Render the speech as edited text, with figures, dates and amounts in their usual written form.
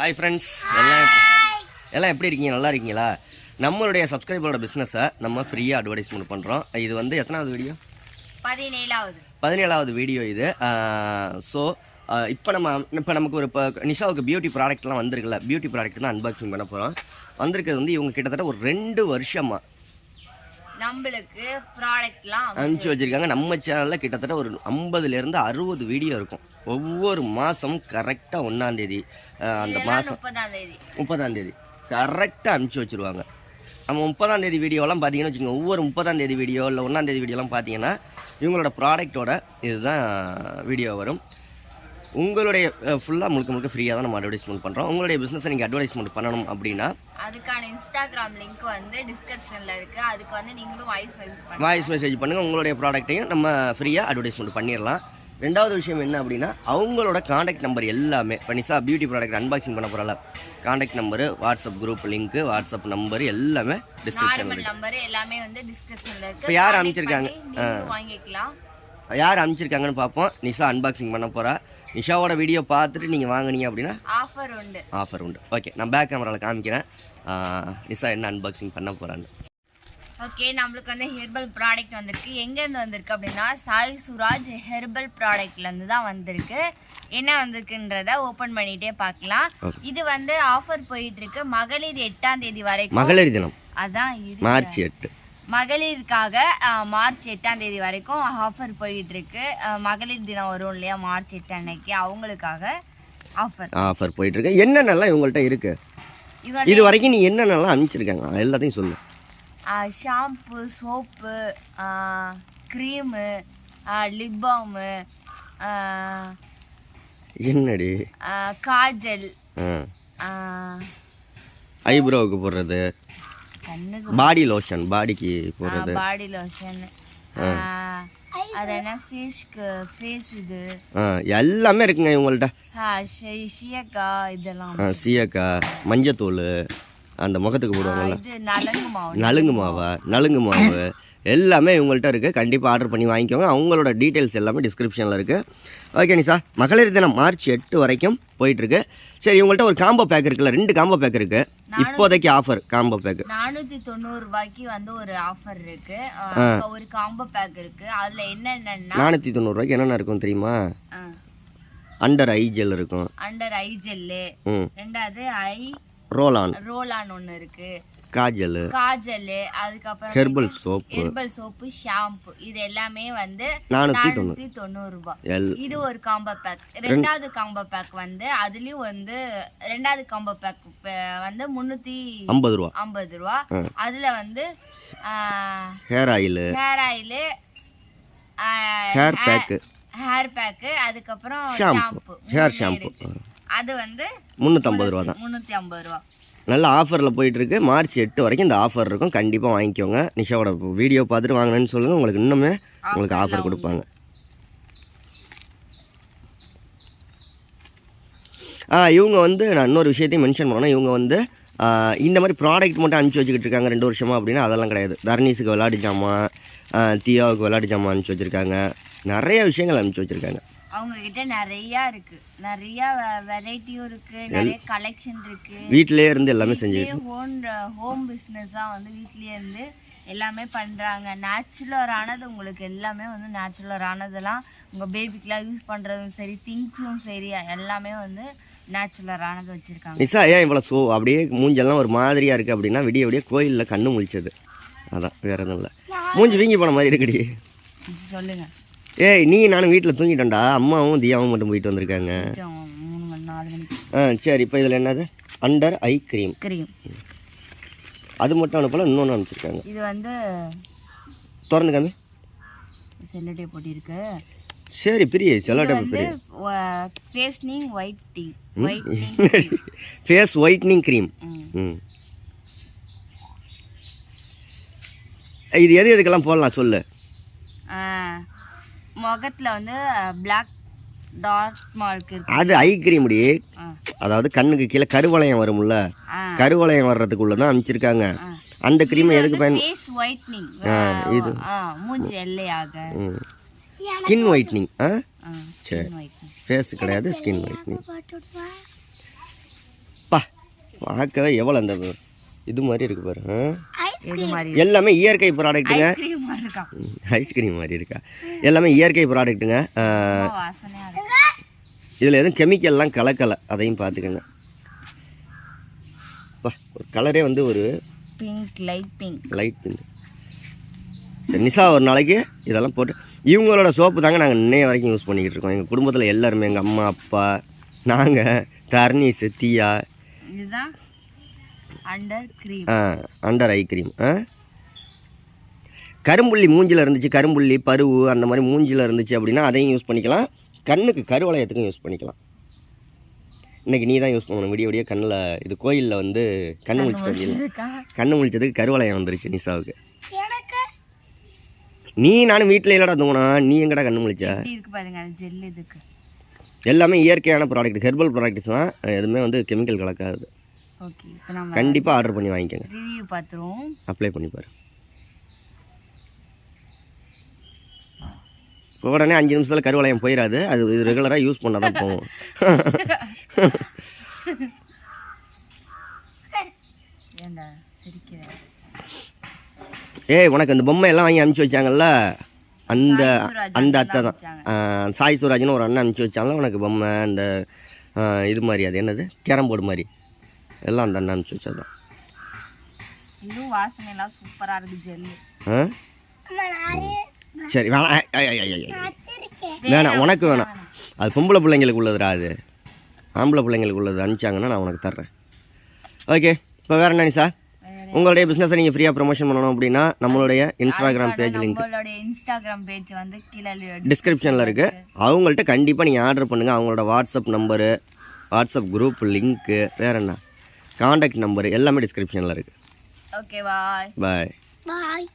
Hi friends, எல்லாம் எப்படி இருக்கீங்க? நல்லா இருக்கீங்களா? நம்மளுடைய சப்ஸ்கிரைபரோட பிஸ்னஸை நம்ம ஃப்ரீயாக அட்வர்டைஸ்மெண்ட் பண்ணுறோம். இது வந்து எத்தனாவது வீடியோ? 17வது வீடியோ இது. ஸோ இப்போ நமக்கு ஒரு நிஷாவுக்கு பியூட்டி ப்ராடக்ட்லாம் வந்திருக்குல்ல, பியூட்டி ப்ராடக்ட் தான் அன்பாக்சிங் பண்ண போகிறோம். வந்திருக்கிறது வந்து இவங்க கிட்டத்தட்ட ஒரு 2 வருஷமாக நம்மளுக்கு ப்ராடக்ட்லாம் அனுப்பிச்சு வச்சுருக்காங்க. நம்ம சேனலில் கிட்டத்தட்ட ஒரு 50லேருந்து 60 வீடியோ இருக்கும். ஒவ்வொரு மாதமும் கரெக்டாக 1ஆம் தேதி, அந்த மாதம் 30ஆம் தேதி கரெக்டாக அனுப்பிச்சி வச்சுருவாங்க. நம்ம 30ஆம் தேதி வீடியோலாம் பார்த்தீங்கன்னு வச்சுக்கோங்க, ஒவ்வொரு 30ஆம் தேதி வீடியோ இல்லை 1ஆம் தேதி வீடியோலாம் பார்த்தீங்கன்னா இவங்களோட ப்ராடக்டோட இதுதான் வீடியோ வரும். உங்களுடைய ஃபுல்லாக முழுக்க ஃப்ரீயாக தான் நம்ம அட்வர்டைஸ்மெண்ட் பண்ணுறோம். உங்களுடைய பிஸ்னஸை நீங்கள் அட்வர்டைஸ்மெண்ட் பண்ணணும் அப்படின்னா அதுக்கான இன்ஸ்டாகிராம் லிங்க் வந்து டிஸ்கிரிப்ஷனில் இருக்குது. அதுக்கு வந்து நீங்களும் வாய்ஸ் மெசேஜ் பண்ணுங்கள். உங்களுடைய ப்ராடக்ட்டையும் நம்ம ஃப்ரீயாக அட்வர்டைஸ்மெண்ட் பண்ணிடலாம். ரெண்டாவது விஷயம் என்ன அப்படின்னா, அவங்களோட காண்டாக்ட் நம்பர் எல்லாமே இப்போ நிஷா பியூட்டி ப்ராடக்ட் அன்பாக்சிங் பண்ண போகிறல, contact number, WhatsApp group link, WhatsApp number எல்லாமே டிஸ்கிரிப்ஷனில் நம்பர் எல்லாமே வந்து டிஸ்கிரிப்ஷனில் இருக்குது. இப்போ யார் அனுப்பிச்சிருக்காங்க, வாங்கிக்கலாம். யார் அனுப்பிச்சிருக்காங்கன்னு பார்ப்போம். நிஷா அன்பாக்சிங் பண்ண போகிறா. நிஷாவோட வீடியோ பார்த்துட்டு நீங்கள் வாங்கினீங்க அப்படின்னா ஆஃபர் உண்டு. ஓகே, நான் பேக் கேமராவில் காமிக்கிறேன் நிஷா என்ன அன்பாக்சிங் பண்ண போகிறான்னு. ஓகே, நம்மளுக்கு வந்து ஹெர்பல் ப்ராடக்ட் வந்திருக்கு. எங்கேருந்து வந்திருக்கு அப்படின்னா சாய் சுராஜ் ஹெர்பல் ப்ராடக்ட்லேருந்து தான் வந்திருக்கு. என்ன வந்திருக்குன்றத ஓப்பன் பண்ணிகிட்டே பார்க்கலாம். இது வந்து ஆஃபர் போயிட்டு இருக்கு. மகளிர் 8ஆம் தேதி வரைக்கும், மகளிர் தினம் அதான் மார்ச் 8, மகளிருக்காக மார்ச் 8ஆம் தேதி வரைக்கும் ஆஃபர் போயிட்டு இருக்கு. மகளிர் தினம் வரும் இல்லையா, மார்ச் 8 அன்னைக்கு, அவங்களுக்காக ஆஃபர் போயிட்டு இருக்கு. என்னென்னலாம் இவங்கள்ட்ட இருக்கு இது வரைக்கும், நீ என்னென்னலாம் அனுப்பிச்சிருக்காங்க எல்லாத்தையும் சொல்லு. ஷாம்பு, சோப்பு, க்ரீமு, லிப் பாமு, என்னடி காஜல், ஐப்ரோவுக்கு போடுறது, பாடி லோஷன், பாடிக்கு போடுறது, பாடி லோஷன், அது என்ன ஃபேஸ்க்கு ஃபேஸ், இது எல்லாமே இருக்குங்க இவங்கள்ட்ட. சீயக்கா, இதெல்லாம் சீயக்கா, மஞ்சத்தூள், அந்த முகத்துக்கு போடுவாங்கல்ல, நலுங்கு மாவு எல்லாமே இவங்கள்ட்ட இருக்குது. கண்டிப்பாக ஆர்டர் பண்ணி வாங்கிக்கோங்க. அவங்களோட டீட்டெயில்ஸ் எல்லாமே டிஸ்கிரிப்ஷனில் இருக்குது. ஓகே நிஷா, மகளிர் தினம் மார்ச் 8 வரைக்கும் போயிட்டுருக்கு. சரி, இவங்கள்ட்ட ஒரு காம்போ பேக் இருக்குல்ல, 2 காம்போ பேக் இருக்குது இப்போதைக்கு. ஆஃபர் காம்போ பேக் 490 ரூபாய்க்கு வந்து ஒரு ஆஃபர் இருக்கு. ஒரு காம்போ பேக் இருக்கு. அதுல என்னன்னா 490 ரூபாய்க்கு என்னென்ன இருக்கும் தெரியுமா? அண்டர் ஐ ஜெல் இருக்கும், அண்டர் ஐ ஜெல், ரெண்டாவது ஐ ரோலான் ஒன்று இருக்கு, காஜல், அதுக்கப்புறம் ஹெர்பல் சோப்பு, ஷாம்பு, இது எல்லாமே வந்து 490 ரூபாய். இது ஒரு காம்போ பேக். ரெண்டாவது காம்போ பேக் வந்து அதுலயும் வந்து ரெண்டாவது காம்போ பேக் வந்து 350 ரூபா. அதுல வந்து ஹேர் ஆயில், ஹேர் பேக்கு, அதுக்கப்புறம் ஷாம்பு, ஹேர் ஷாம்பு, அது வந்து 350 ரூபா தான். 350 ரூபா. நல்ல ஆஃபரில் போயிட்டுருக்கு. மார்ச் 8 வரைக்கும் இந்த ஆஃபர் இருக்கும். கண்டிப்பாக வாங்கிக்கோங்க. நிஷாவோட வீடியோ பார்த்துட்டு வாங்கினேன்னு சொல்லுங்கள், உங்களுக்கு இன்னுமே உங்களுக்கு ஆஃபர் கொடுப்பாங்க. இவங்க வந்து நான் இன்னொரு விஷயத்தையும் மென்ஷன் பண்ணேன். இவங்க வந்து இந்த மாதிரி ப்ராடக்ட் மட்டும் அனுப்பிச்சி வச்சுக்கிட்டு இருக்காங்க 2 வருஷமாக அப்படின்னா அதெல்லாம் கிடையாது. தர்னீஸுக்கு விளையாட்டு ஜாமான், தியாவுக்கு விளையாட்டு ஜாமான் அனுப்பிச்சி வச்சுருக்காங்க. நிறைய விஷயங்கள் அனுப்பிச்சி வச்சுருக்காங்க. அவங்க கிட்ட நிறைய இருக்கு, நிறைய வெரைட்டியும் இருக்கு, நிறைய கலெக்ஷன் இருக்கு. வீட்லயே இருந்து எல்லாமே செஞ்சு ஹோம் பிஸ்னஸா வந்து வீட்லயே இருந்து எல்லாமே பண்றாங்க. நேச்சுரலானது, உங்களுக்கு எல்லாமே வந்து நேச்சுரலானதெல்லாம் உங்க பேபிக்குலாம் யூஸ் பண்றதும் சரி, திங்ஸும் சரி, எல்லாமே வந்து நேச்சுரலானது வச்சிருக்காங்க. நிஷா ஏன் இவ்வளோ அப்படியே மூஞ்செல்லாம் ஒரு மாதிரியா இருக்கு அப்படின்னா, விடிய கோயிலில் கண்ணு முழிச்சது, அதான் வேற எதுவும் இல்லை. மூஞ்சி வீங்கி போன மாதிரி இருக்குடி. சொல்லுங்க. ஏய், நீ நானும் வீட்டில் தூங்கிட்டோம்டா. அம்மாவும் தியாவும் மட்டும் போயிட்டு வந்திருக்காங்க. சரி, இப்போ இதில் என்னது? Under eye cream. அது மட்டும் அனுப்பல, இன்னொன்று அனுப்பிச்சிருக்காங்க. இது வந்து திறந்து காமி. செல்லோடே போட்டு இருக்கு. சரி, பெரிய செல்லோடே பெரிய ஃபேஸ் ஒயிட்னிங் க்ரீம். இது எதுக்கெல்லாம் போடலாம் சொல்லு. முகத்துல வந்து பிளாக் டார்க் மார்க் இருக்கு, அது ஐ க்ரீம் டி. அதாவது கண்ணுக்கு கீழே கருவளையம் வரும்ல, கருவளையம் வர்றதுக்குள்ள தான் அனுப்பிச்சிருக்காங்க. அந்த க்ரீம் எதுக்கு பயன்? Face whitening. இது மூஞ்சி வெள்ளையாக, ஸ்கின் ஒயிட்னிங். சரி, ஃபேஸ் கிடையாது, ஸ்கின் ஒயிட்னிங். பார்க்கவே எவ்வளோ அந்த இது மாதிரி இருக்கு பாரு. எல்லாமே இயற்கை ப்ராடக்ட்டுங்க. ஐஸ்கிரீம் மாதிரி இருக்கா? எல்லாமே இயற்கை ப்ராடக்ட்டுங்க. இதில் எதுவும் கெமிக்கல்லாம் கலக்கலை, அதையும் பார்த்துக்கோங்க. ஒரு கலரே வந்து ஒரு பிங்க், லைட் பிங்க். சரி நிஷா ஒரு நாளைக்கு இதெல்லாம் போட்டு, இவங்களோட சோப்பு தாங்க நாங்கள் இன்னைய வரைக்கும் யூஸ் பண்ணிக்கிட்டு இருக்கோம். எங்கள் குடும்பத்தில் எல்லாருமே, எங்கள் அம்மா அப்பா, நாங்கள், தர்னீஸ், தீயா. இதுதான் அண்டர் ஐ க்ரீம். கரும்புள்ளி மூஞ்சில் இருந்துச்சு, கரும்புள்ளி பருவு அந்த மாதிரி மூஞ்சில் இருந்துச்சு அப்படின்னா அதையும் யூஸ் பண்ணிக்கலாம். கண்ணுக்கு கருவளையத்துக்கும் யூஸ் பண்ணிக்கலாம். இன்றைக்கி நீ தான் யூஸ் பண்ணணும். விடிய கண்ணில் இது கோயிலில் வந்து கண்ணு முழிச்சதுக்கு கருவளையம் வந்துருச்சு நிஷாவுக்கு. நீ நானும் வீட்டில் இல்லடா தூங்கினா, நீ எங்கடா கண்ணு முழிச்சா? எல்லாமே இயற்கையான ப்ராடக்ட், ஹெர்பல் ப்ராடக்ட்ஸ் தான். எதுவுமே வந்து கெமிக்கல் கலக்காது. கண்டிப்பாக ஆர்டர் பண்ணி வாங்கிக்கோங்க. ரிவ்யூ பார்த்துருவோம், அப்ளை பண்ணி பாரு. உடனே 5 நிமிஷத்தில் கருவளையம் போயிடாது. அது ரெகுலராக யூஸ் பண்ணால் தான் போகும். ஏய் உனக்கு அந்த பொம்மை எல்லாம் வாங்கி அனுப்பிச்சி வச்சாங்கல்ல, அந்த அத்தை தான். சாய் சுராஜ்னு ஒரு அண்ணன் அனுப்பிச்சி வச்சாங்களா உனக்கு பொம்மை, அந்த இது மாதிரி, அது என்னது கேரம் போர்டு மாதிரி, எல்லாம் அந்த அண்ணன் அனுப்பிச்சி வச்சதான். இதுவும் வாசனைலாம் சூப்பராக இருக்குது ஜெல்லு. சரி வேணாம், உனக்கு வேணாம். அது பொம்பளை பிள்ளைங்களுக்கு உள்ளதுடா, அது ஆம்பளை பிள்ளைங்களுக்கு உள்ளது. அனுப்பிச்சாங்கன்னா நான் உனக்கு தர்றேன். ஓகே, இப்போ வேறு என்ன நிஷா? உங்களுடைய பிஸ்னஸை நீங்கள் ஃப்ரீயாக ப்ரொமோஷன் பண்ணணும் அப்படின்னா நம்மளுடைய Instagram page link, Instagram page வந்து கீழே டிஸ்கிரிப்ஷனில் இருக்குது. அவங்கள்ட்ட கண்டிப்பாக நீங்கள் ஆர்டர் பண்ணுங்கள். அவங்களோட WhatsApp number, WhatsApp group link, வேறு என்ன காண்டாக்ட் நம்பரு எல்லாமே டிஸ்கிரிப்ஷனில் இருக்குது. ஓகே, பாய் பாய் பாய்.